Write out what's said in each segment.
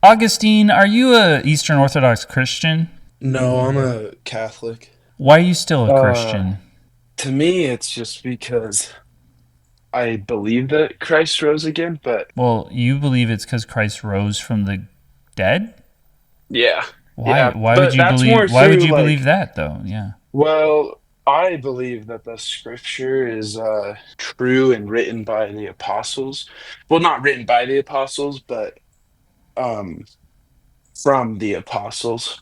Augustine, are you a Eastern Orthodox Christian? No, I'm a Catholic. Why are you still a Uh, Christian? to me, it's just because I believe that Christ rose again, but Well, you believe it's because Christ rose from the dead? yeah, Why? yeah, Why would but you that's believe? more Why would through you believe like, that, though? Yeah. well, I believe that the scripture is true and written by the apostles. Well, not written by the apostles, but um from the apostles.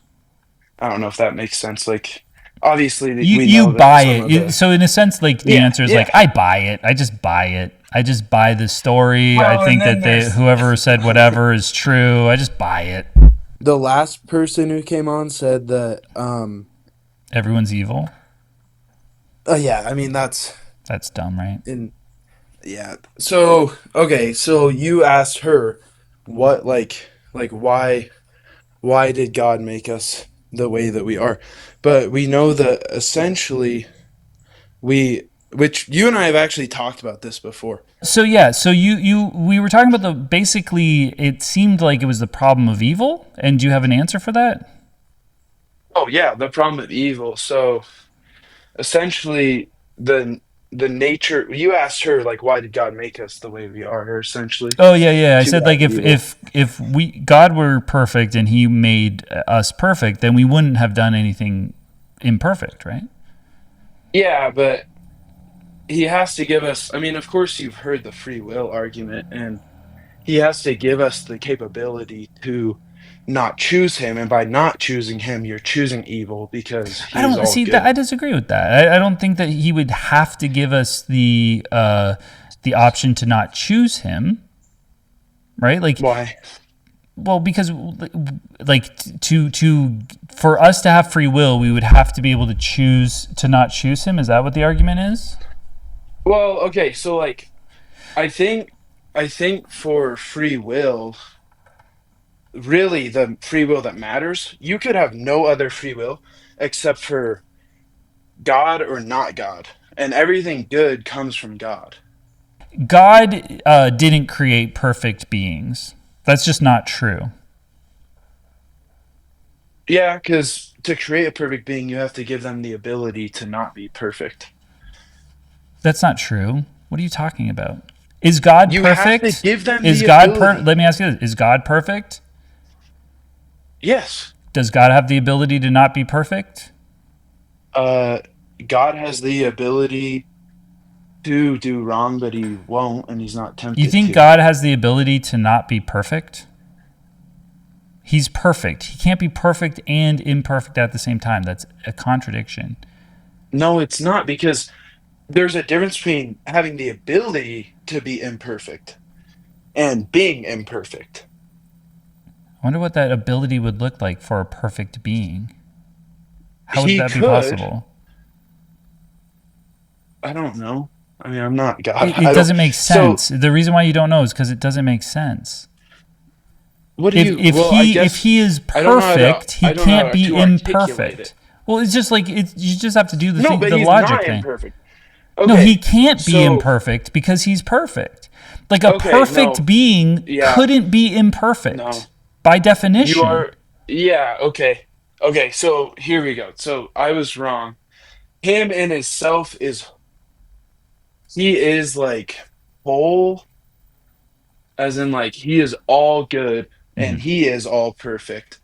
I don't know if that makes sense. Like, obviously, You we you know that buy some it. of the So in a sense, like the yeah, answer is like yeah. I buy it. I just buy it. I just buy the story. I Well, and think then that they there's whoever said whatever is true. I just buy it. the last person who came on said that Everyone's evil. yeah, I mean that's That's dumb, right? in yeah. So, okay, so you asked her what like why did God make us the way that we are? But we know that essentially we which you and I have actually talked about this before. So yeah, so you we were talking about the basically it seemed like it was the problem of evil, and do you have an answer for that? Oh yeah, the problem with evil. So essentially the nature you asked her like why did God make us the way we are essentially Oh yeah, yeah. I to said have like if evil. if if we God were perfect and he made us perfect, then we wouldn't have done anything imperfect, right? Yeah, but he has to give us, I mean, of course you've heard the free will argument, and he has to give us the capability to not choose him, and by not choosing him you're choosing evil because I he is don't all see that. I good. disagree with that. I don't think that he would have to give us the option to not choose him, right? Like, Why? well, because like to for us to have free will, we would have to be able to choose to not choose him. Is that what the argument is? Well, okay, so like I think for free will, really the free will that matters, you could have no other free will except for God or not God, and everything good comes from God. God didn't create perfect beings. That's just not true. Yeah, because to create a perfect being, you have to give them the ability to not be perfect. That's not true. What are you talking about? Is God You have to perfect? give them Is the God per? ability. Let me ask you this: Is God perfect? Yes. Does God have the ability to not be perfect? Uh, God has the ability to do wrong, but he won't, and he's not You tempted think to. God has the ability to not be perfect? He's perfect. He can't be perfect and imperfect at the same time. That's a contradiction. No, it's not because there's a difference between having the ability to be imperfect and being imperfect. I wonder what that ability would look like for a perfect being. How would He that be could, possible? I don't know. I mean, I'm not God. It I don't. doesn't make So, sense. The reason why you don't know is because it doesn't make sense. what do if you, if well, I he if guess he is I don't know how to, perfect, he I don't know can't how be to articulate it. imperfect. Well, it's just like you just have to do No, but the he's logic not thing. imperfect. No, he Okay, can't be so imperfect because he's perfect. Like a okay, perfect no, being yeah, couldn't be no, imperfect by you definition. are, yeah, okay, okay. So here we go. So I was wrong. Him in himself is he is like whole, as in like he is all good and he is all perfect.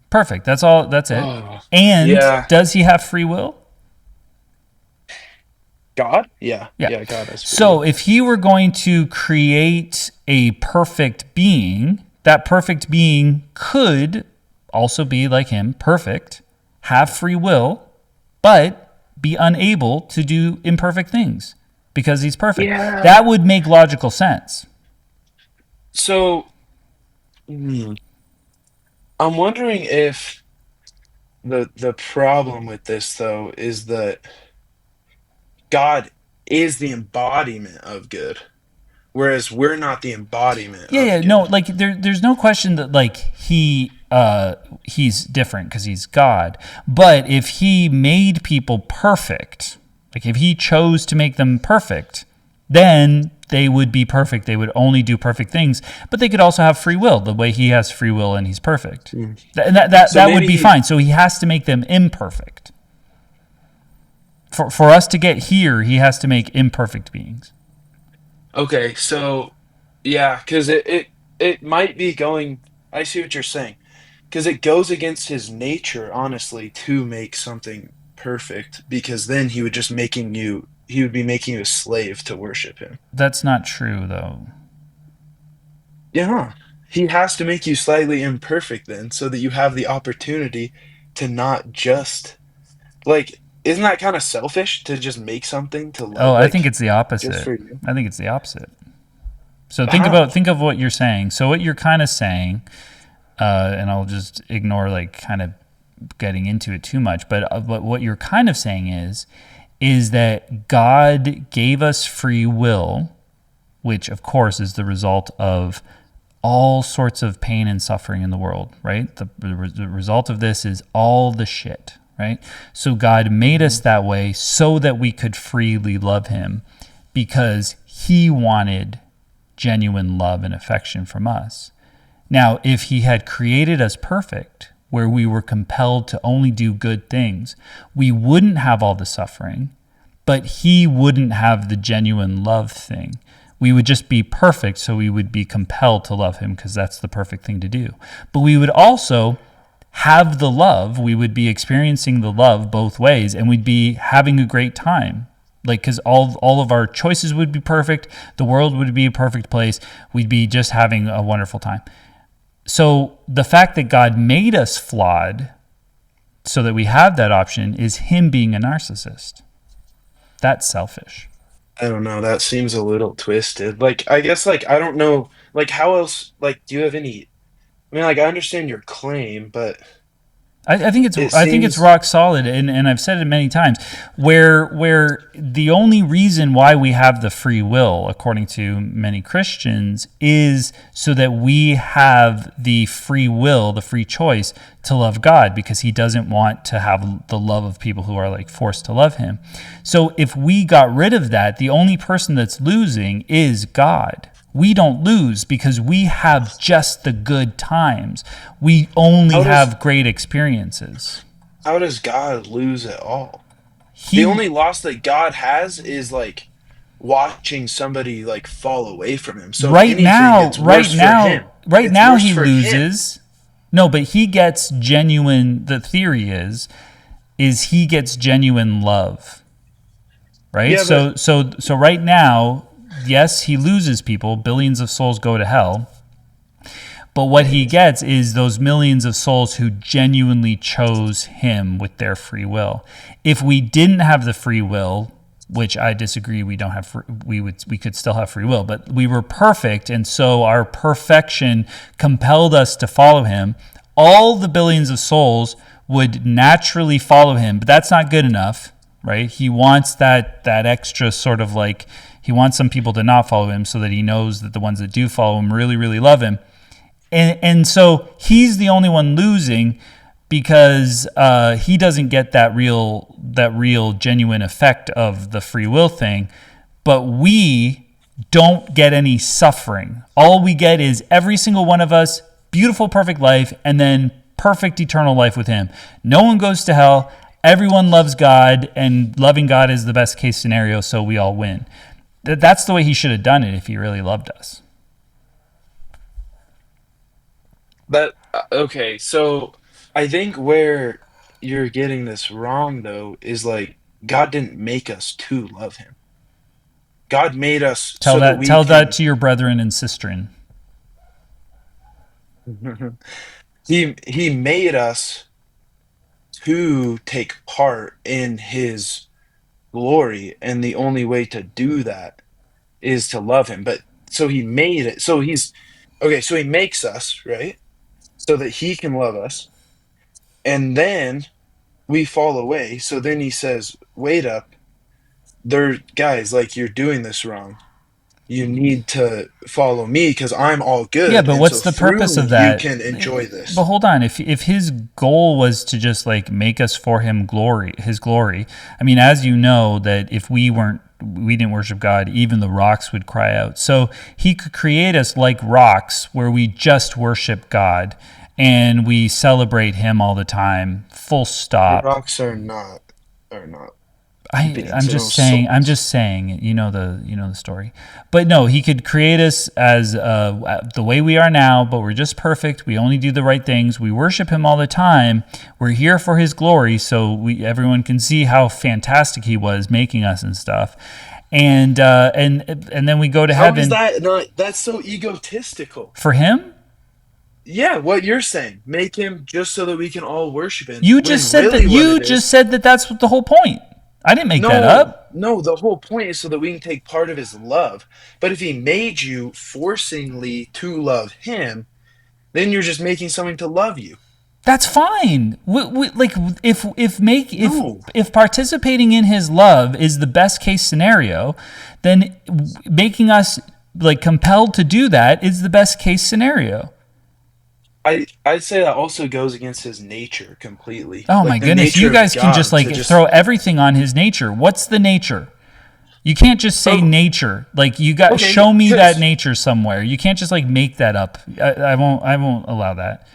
Perfect. That's all. That's it. Oh, And yeah, does he have free will? God, yeah, Yeah. yeah, God has free So will. if he were going to create a perfect being, that perfect being could also be like him, perfect, have free will, but be unable to do imperfect things because he's perfect. Yeah. That would make logical sense. So hmm, I'm wondering if the problem with this though is that God is the embodiment of good, whereas we're not the embodiment Yeah, yeah, of no, good. like there's no question that like he's different because he's God. But if he made people perfect, like if he chose to make them perfect, then they would be perfect. They would only do perfect things, but they could also have free will the way he has free will and he's perfect. Mm. And that So would be maybe fine. So he has to make them imperfect. For us to get here, he has to make imperfect beings. okay. So yeah, because it might be going. I see what you're saying. Because it goes against his nature, honestly, to make something perfect. Because then he would be making you a slave to worship him. That's not true, though. Yeah, he has to make you slightly imperfect then, so that you have the opportunity to not just like. Isn't that kind of selfish to just make something to Oh, love, I think like it's the just opposite. for you? I think it's the opposite. So How? think of what you're saying. So what you're kind of saying, and I'll just ignore like kind of getting into it too much, but what you're kind of saying is that God gave us free will, which of course is the result of all sorts of pain and suffering in the world, right? The result of this is all the shit, right? So God made us that way so that we could freely love him because he wanted genuine love and affection from us. Now, if he had created us perfect, where we were compelled to only do good things, we wouldn't have all the suffering, but he wouldn't have the genuine love thing. We would just be perfect, so we would be compelled to love him because that's the perfect thing to do. But we would also have the love, we would be experiencing the love both ways, and we'd be having a great time. Like, because all of our choices would be perfect, the world would be a perfect place, we'd be just having a wonderful time. So the fact that God made us flawed so that we have that option is him being a narcissist. That's selfish. I don't know. That seems a little twisted. Like, I guess, like, I don't know. Like, how else? Like, do you have any? I mean, like, I understand your claim, but it I think it's seems. rock solid, and I've said it many times. Where the only reason why we have the free will, according to many Christians, is so that we have the free will, the free choice to love God, because He doesn't want to have the love of people who are like forced to love Him. So if we got rid of that, the only person that's losing is God. We don't lose because we have just the good times. We only How does have great experiences. how does God lose at all? The He only loss that God has is like watching somebody like fall away from him. So if anything, it's worse for him. right It's now worse he for him. loses. No, but he gets genuine. The theory is he gets genuine love, right? Yeah, but So right now, yes, he loses people. Billions of souls go to hell. But what he gets is those millions of souls who genuinely chose him with their free will. If we didn't have the free will, which I disagree, we don't have we could still have free will, but we were perfect, and so our perfection compelled us to follow him. All the billions of souls would naturally follow him, but that's not good enough, right? He wants that extra sort of like he wants some people to not follow him so that he knows that the ones that do follow him really, really love him. And so he's the only one losing because he doesn't get that real genuine effect of the free will thing, but we don't get any suffering. All we get is every single one of us beautiful perfect life and then perfect eternal life with him. No one goes to hell. Everyone loves God, and loving God is the best case scenario, so we all win. That's the way he should have done it if he really loved us. that okay, so I think where you're getting this wrong though is like God didn't make us to love him. God made us so that we Tell that can to your brethren and sistren. he made us to take part in his glory, and the only way to do that is to love him. But so he made it so he's okay, so he makes us, right? So that he can love us, and then we fall away. So then he says, wait up, there, guys, like you're doing this wrong. You need to follow me because I'm all Yeah, good, but and so what's the through purpose me of you that? can enjoy But this. hold on, if his goal was to just like make us for him glory, his glory. I mean, as you know, that if we weren't we didn't worship God, even the rocks would cry out. So he could create us like rocks where we just worship God and we celebrate him all the time, full stop. Rocks are not I'm beings, no just saying. I'm souls. just saying. You know the story. But no, he could create us as the way we are now. But we're just perfect. We only do the right things. We worship him all the time. We're here for his glory, so everyone can see how fantastic he was making us and stuff. And then we go to How is heaven that not? That's so egotistical. for him. Yeah, what you're saying, make him just so that we can all worship him. You just When said that. really what You it just is, said that. That's the whole point. I didn't make that no, up. no, the whole point is so that we can take part of his love. But if he made you forcingly to love him, then you're just making something to love you. That's fine. Like No. if participating in his love is the best case scenario, then making us like compelled to do that is the best case scenario. I'd say that also goes against his nature completely. Oh my Like the goodness, you nature of guys can just God like to just throw everything on his nature. What's the nature? You can't just say oh, nature. Like you got okay, show me that because nature somewhere. You can't just like make that up. I won't. I won't allow that.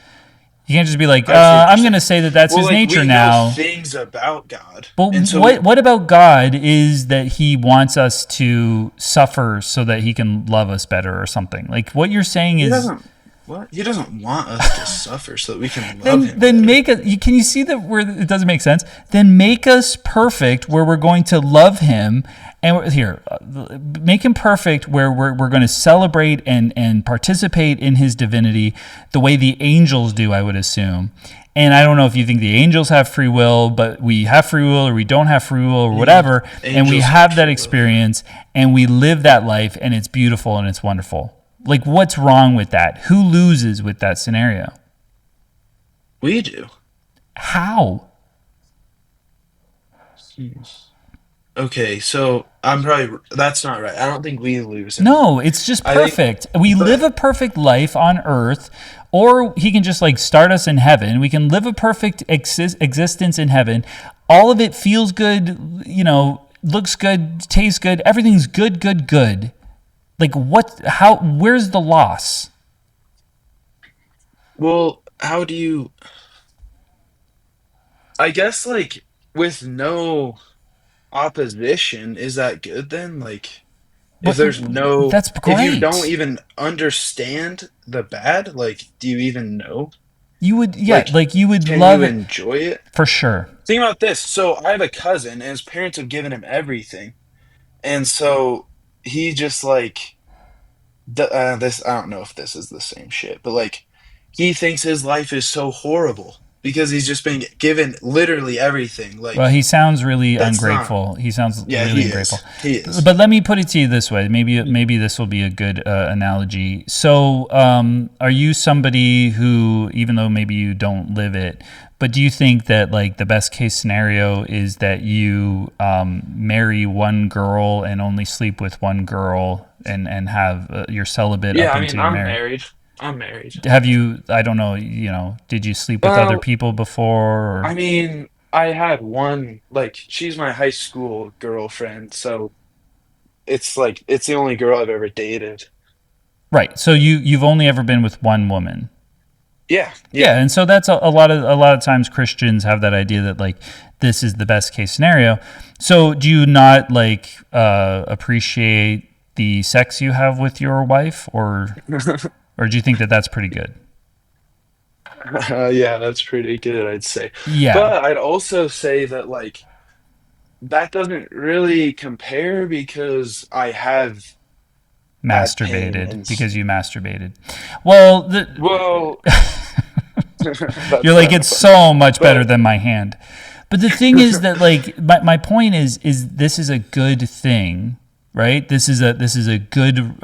You can't just be like, I see what you're I'm going saying. to say that that's Well, his like nature we know now. things about God, But and so what about God is that he wants us to suffer so that he can love us better or something. Like what you're saying he is doesn't what he doesn't want us to suffer so that we can love him then better. make it. Can you see that where it doesn't make sense? Then make us perfect where we're going to love him and make him perfect where we're going to celebrate and participate in his divinity the way the angels do, I would assume. And I don't know if you think the angels have free will, but we have free will or we don't have free will or No, whatever. And we angels have have that free will. Yeah, experience and we live that life and it's beautiful and it's wonderful. Like, what's wrong with that? Who loses with that scenario? we do. How? Hmm. Okay, so I'm probably that's not right. I don't think we lose in that. No, it's just I think, perfect. We live but a perfect life on earth, or he can just like start us in heaven. We can live a perfect existence in heaven. All of it feels good, looks good, tastes good. Everything's good, good, good. Like, where's the loss? well, how do you? I guess like with no opposition, is that good then? Like if But there's no, that's if you don't great. even understand the bad, like do you even know? Yeah, Like, like you would can you love it enjoy it? for sure. Think about this. So I have a cousin, and his parents have given him everything, and so he just like this. I don't know if this is the same shit, but like he thinks his life is so horrible because he's just been given literally everything. Well, Like he sounds really that's not. ungrateful. He sounds Yeah, really he ungrateful. is. He is. But let me put it to you this way. Maybe this will be a good analogy. So, are you somebody who, even though maybe you don't live it, but do you think that like the best case scenario is that you marry one girl and only sleep with one girl and have you're celibate Yeah, up I mean, until you I'm marry? married. I'm married. Have you? I don't know. Did you sleep with other Well, people before? I Or? mean, I had one, like, she's my high school girlfriend, so it's like, it's the only girl I've ever dated. Right. So you've only ever been with one woman. Yeah, yeah. Yeah, and so that's a lot of times Christians have that idea that like this is the best case scenario. So do you not like appreciate the sex you have with your wife, or do you think that that's pretty good? Yeah, that's pretty good, I'd say. Yeah, But I'd also say that, like, that doesn't really compare because I have had pain masturbated and, because you masturbated. Well, well, you're that's like kind of it's funny. so much better But, than my hand. But the thing is that like my point is this is a good thing, right? This is a good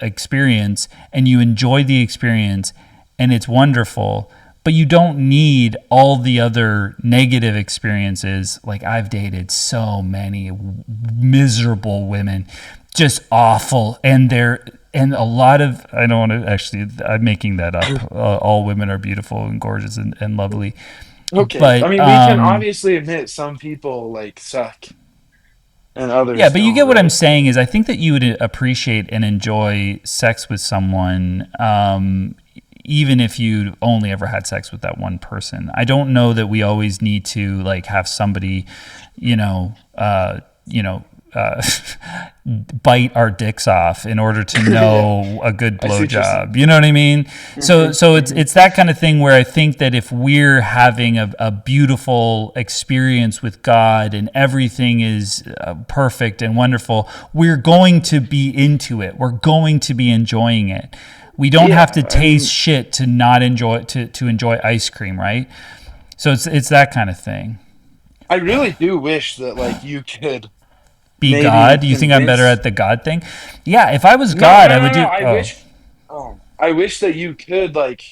experience, and you enjoy the experience, and it's wonderful. But you don't need all the other negative experiences. Like I've dated so many miserable women, just awful, and a lot of I don't want to actually. I'm making that up. All women are beautiful and gorgeous and lovely, okay. I but mean, we can obviously admit some people, like, suck. and Yeah, others but you don't, get what I'm right? saying is I think that you would appreciate and enjoy sex with someone, even if you only ever had sex with that one person. I don't know that we always need to like have somebody, you know, you know, uh, bite our dicks off in order to Yeah, know a good I see what you're saying. blowjob. You know what I mean? So Hmm. so Hmm. it's that kind of thing where I think that if we're having a beautiful experience with God and everything is perfect and wonderful, we're going to be into it. We're going to be enjoying it. We don't have to Yeah, I taste mean, shit to not enjoy to enjoy ice cream, right? So it's that kind of thing. I really do wish that like you could Be maybe God? Do you think I'm better convince. at the God thing? Yeah, if I was No, God, no, I no, would no. do. I Oh, wish. Oh, I wish that you could like,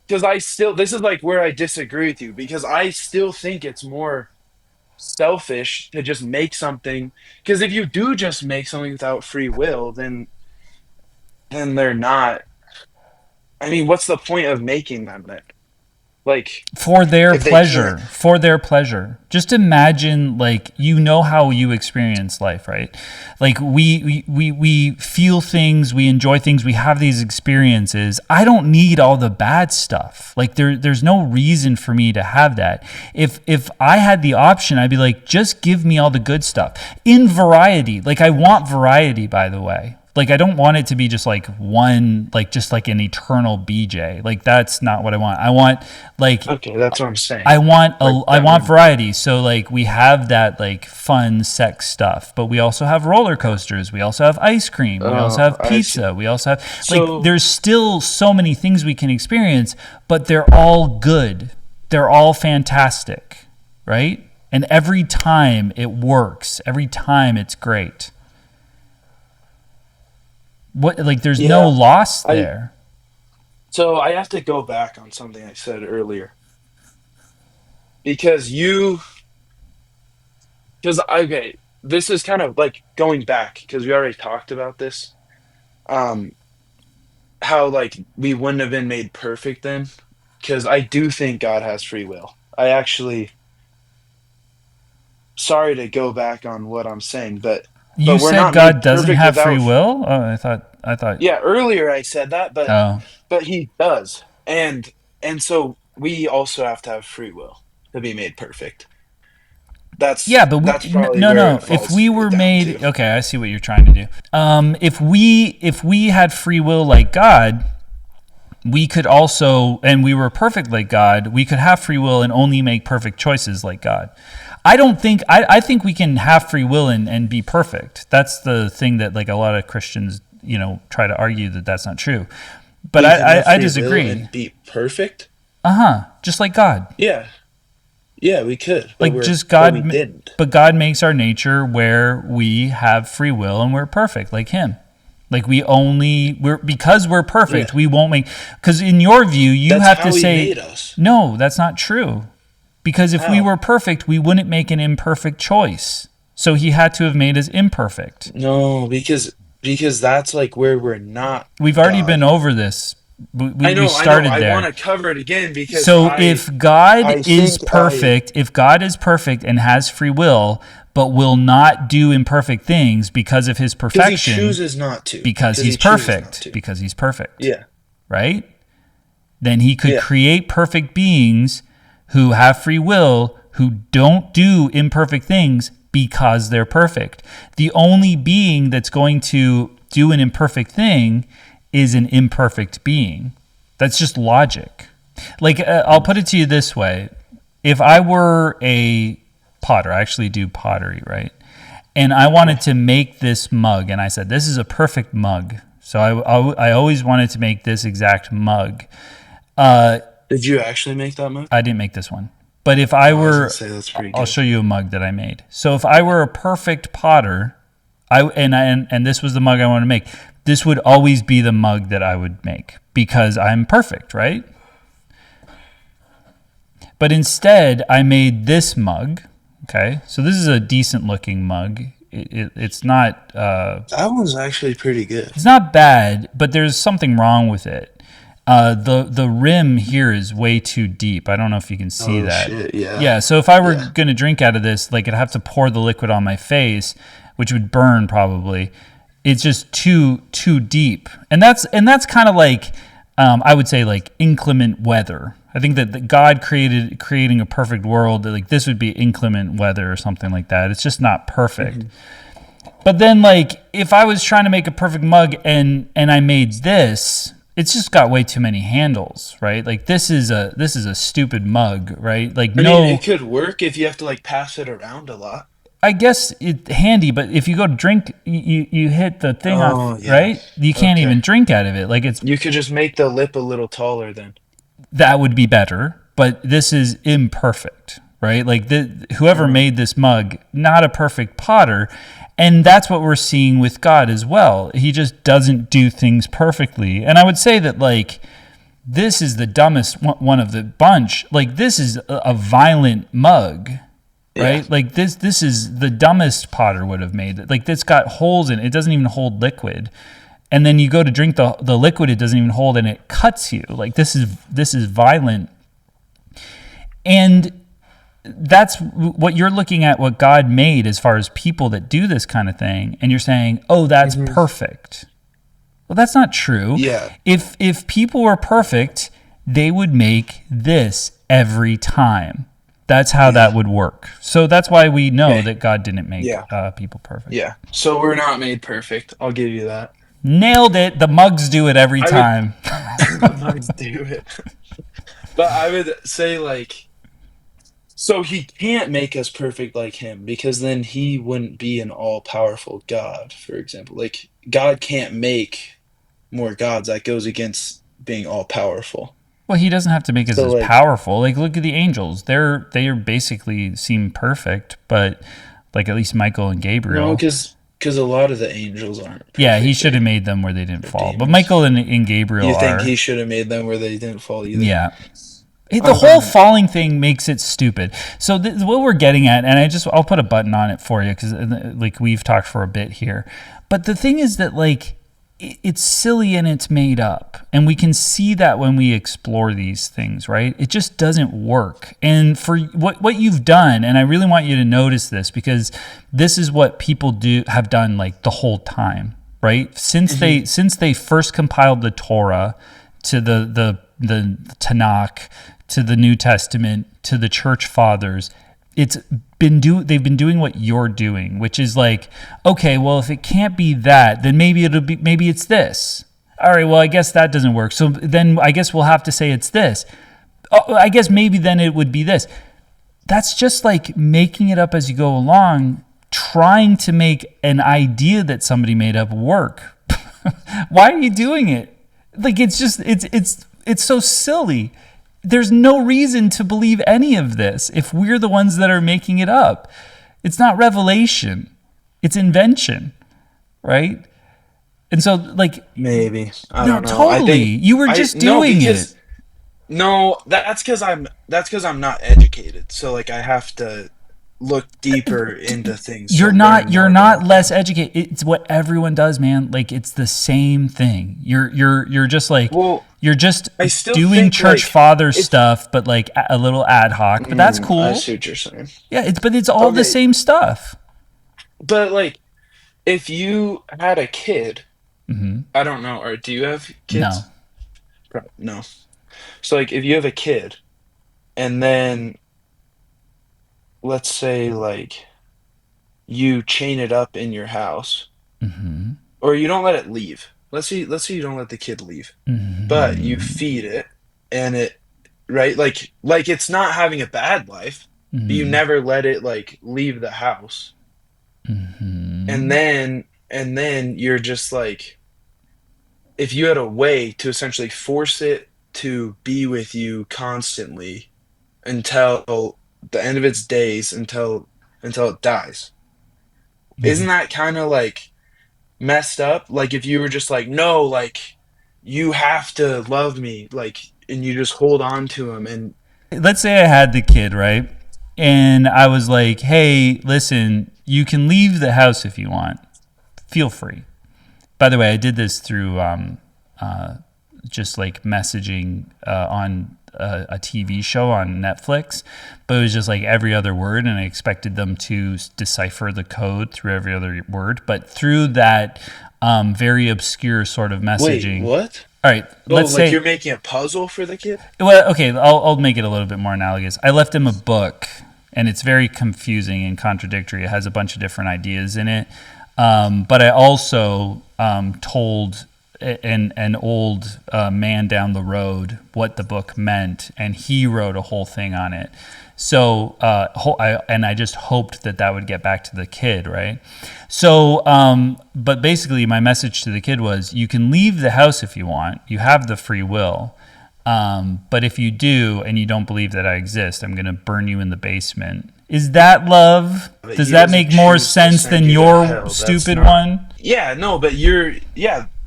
because I still. This is like where I disagree with you because I still think it's more selfish to just make something. Because if you do just make something without free will, then they're not. I mean, what's the point of making them then? Like, for their if they can't. pleasure, for their pleasure. Just imagine, like, you know how you experience life, right? Like we feel things, we enjoy things, we have these experiences. I don't need all the bad stuff. Like there's no reason for me to have that. If I had the option, I'd be like, just give me all the good stuff in variety. Like I want variety, by the way. Like I don't want it to be just like one, like just like an eternal BJ. Like that's not what I want. I want like Okay, that's what I'm saying. I want variety. So like we have that like fun sex stuff, but we also have roller coasters. We also have ice cream. We also have I see. pizza. We also have like So, there's still so many things we can experience, but they're all good. They're all fantastic, right? And every time it works. Every time it's great. What like there's no yeah, loss I there. so I have to go back on something I said earlier because okay, this is kind of like going back because we already talked about this. Um, how like we wouldn't have been made perfect then, because I do think God has free will. I actually, sorry to go back on what I'm saying, You but we're said not God made doesn't perfect have free without. will? Oh, I thought Yeah, earlier I said that, oh. but he does, and so we also have to have free will to be made perfect. Yeah, That's but that's probably no, where no. it If we falls were down to. made, okay, I see what you're trying to do. If we had free will like God, we could also, and we were perfect like God, we could have free will and only make perfect choices like God. I think we can have free will and be perfect. That's the thing that like a lot of Christians, try to argue that that's not true. But We can have I free will disagree. and be perfect. Just like God. Yeah, yeah, we could, Like just but we God, didn't. but God makes our nature where we have free will and we're perfect like Him. Like we're because we're perfect, Yeah, we won't make, because in your view, you that's have to how he say, made us. no, that's not true. Because if we How? were perfect, we wouldn't make an imperfect choice. So He had to have made us imperfect. No, because that's like where we're not We've already been God. over this. We, I we know, I know. started I want there. to cover it again because So I think I if God is perfect and has free will, but will not do imperfect things because of his because he perfection, chooses not to. because Because he's he chooses not perfect, to. because he's perfect, Yeah, right? Then he could yeah. create perfect beings who have free will, who don't do imperfect things because they're perfect. The only being that's going to do an imperfect thing is an imperfect being. That's just logic. Like, I'll put it to you this way. If I were a potter, I actually do pottery, right? And I wanted to make this mug, and I said, this is a perfect mug. So I always wanted to make this exact mug. Uh, Did you actually make that move? I didn't make this one. But if I Oh, I was gonna were, say that's pretty I'll good. show you a mug that I made. So if I were a perfect potter, and this was the mug I want to make, this would always be the mug that I would make because I'm perfect, right? But instead, I made this mug. Okay, so this is a decent looking mug. It's not That one's actually pretty good. it's not bad, but there's something wrong with it. The rim here is way too deep. I don't know if you can see Oh that. shit, yeah. Yeah, so if I were Yeah. going to drink out of this, like I'd have to pour the liquid on my face, which would burn probably. It's just too deep, and that's kind of like I would say like inclement weather. I think that God creating a perfect world, like this would be inclement weather or something like that. It's just not perfect. But then, like, if I was trying to make a perfect mug and I made this, it's just got way too many handles, right? Like this is a stupid mug, right? Like I mean, it no, could work if you have to like pass it around a lot. I guess it's handy, but if you go to drink, you hit the thing off, Oh yeah. right? You can't Okay. even drink out of it. Like it's You could just make the lip a little taller then. that would be better, but this is imperfect, right? Like whoever made this mug, not a perfect potter. And that's what we're seeing with God as well. He just doesn't do things perfectly. And I would say that, like, this is the dumbest one of the bunch. Like, this is a violent mug, right? Yeah. Like, this is the dumbest potter would have made it. Like, this got holes in it. It doesn't even hold liquid. And then you go to drink the liquid, it doesn't even hold, and it cuts you. Like, this is violent. And that's what you're looking at, what God made as far as people that do this kind of thing, and you're saying, oh, that's perfect. Well, that's not true. Yeah. If people were perfect, they would make this every time. That's how that would work. So that's why we know Okay. that God didn't make Yeah. people perfect. Yeah. So we're not made perfect. I'll give you that. Nailed it. The mugs do it every I would time. not do it. But I would say like so he can't make us perfect like him because then he wouldn't be an all-powerful God, for example. Like God can't make more gods. That goes against being all-powerful. Well, he doesn't have to make us So as like powerful. Like, look at the angels. They are basically seem perfect, but like at least Michael and no, Gabriel. because a lot of the angels aren't Yeah, he perfect. should have made them where they didn't They're fall. But demons. Michael and Gabriel You think are. he should have made them where they didn't fall either? Yeah. The whole Um, falling thing makes it stupid. So what we're getting at, and I'll put a button on it for you because like we've talked for a bit here. But the thing is that like it's silly and it's made up, and we can see that when we explore these things, right? It just doesn't work. And for what you've done, and I really want you to notice this because this is what people have done like the whole time, right? Since they first compiled the Torah to the Tanakh, to the New Testament, to the church fathers, they've been doing what you're doing, which is like, okay, well, if it can't be that, then maybe it's this. All right, well, I guess that doesn't work. So then I guess we'll have to say it's this. Oh, I guess maybe then it would be this. That's just like making it up as you go along, trying to make an idea that somebody made up work. Why are you doing it? Like it's so silly. There's no reason to believe any of this if we're the ones that are making it up. It's not revelation. It's invention, right? And so like maybe. I no, don't know. I totally. think You were just no doing it. because no, that's because I'm not educated. So like I have to look deeper into things to You're learn not more you're not about less them. educated. It's what everyone does, man. Like it's the same thing. You're just like Well, you're just I still doing think church like father it's stuff, but like a little ad hoc. But that's I cool. see what you're saying. Yeah, it's all the Okay, same stuff. but like if you had a kid, I don't know, or do you have No. kids? No. So like if you have a kid and then let's say like you chain it up in your house or you don't let it leave. Let's say you don't let the kid leave, but you feed it and it right like it's not having a bad life, but you never let it like leave the house. And then you're just like if you had a way to essentially force it to be with you constantly until the end of its days until it dies. Isn't that kind of like messed up? Like if you were just like, no, like you have to love me, like, and you just hold on to him, and Let's say I had the kid, right? And I was like, hey, listen, you can leave the house if you want. Feel free. By the way, I did this through just like messaging on a TV show on Netflix, but it was just like every other word, and I expected them to decipher the code through every other word. But through that very obscure sort of messaging. Wait, what? All right, Oh, let's like say. you're making a puzzle for the kid? Well, okay, I'll make it a little bit more analogous. I left him a book, and it's very confusing and contradictory. It has a bunch of different ideas in it. But I also told an old man down the road what the book meant, and he wrote a whole thing on it. So, I just hoped that would get back to the kid, right? So, but basically my message to the kid was, you can leave the house if you want. You have the free will. But if you do, and you don't believe that I exist, I'm going to burn you in the basement. Is that love? Does that make more sense than your stupid one? Yeah, no, but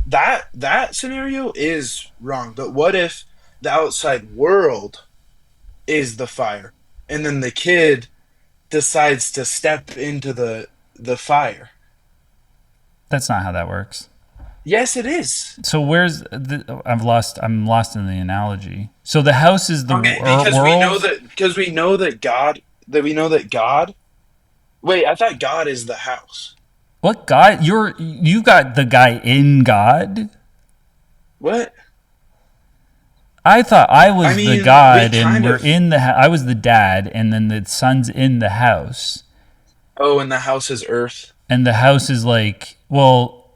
that scenario is wrong. But what if the outside world is the fire, and then the kid decides to step into the fire? That's not how that works. Yes, it is. So where's I'm lost in the analogy. So the house is the world. Because we know that God. Wait, I thought God is the house. What God? You got the guy in God? What? I thought I was the God, and we're in the. I was the dad, and then the son's in the house. Oh, and the house is earth. And the house is like, well,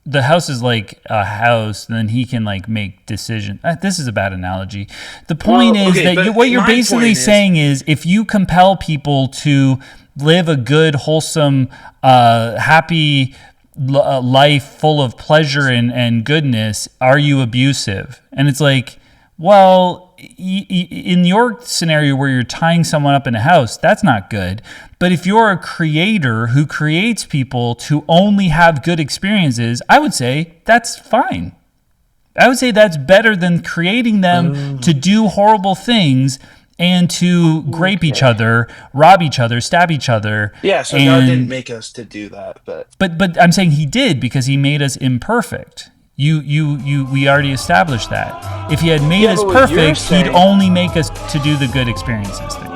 the house is like a house, and then he can like make decisions. This is a bad analogy. The point is that what you're basically saying is, if you compel people to live a good, wholesome, happy life full of pleasure and goodness, are you abusive? And it's like, well, in your scenario where you're tying someone up in a house, that's not good. But if you're a creator who creates people to only have good experiences, I would say that's fine. I would say that's better than creating them to do horrible things and to grape each other, rob each other, stab each other. Yeah, so God didn't make us to do that, but I'm saying he did, because he made us imperfect. We already established that. If he had made us perfect, he'd only make us to do the good experiences thing.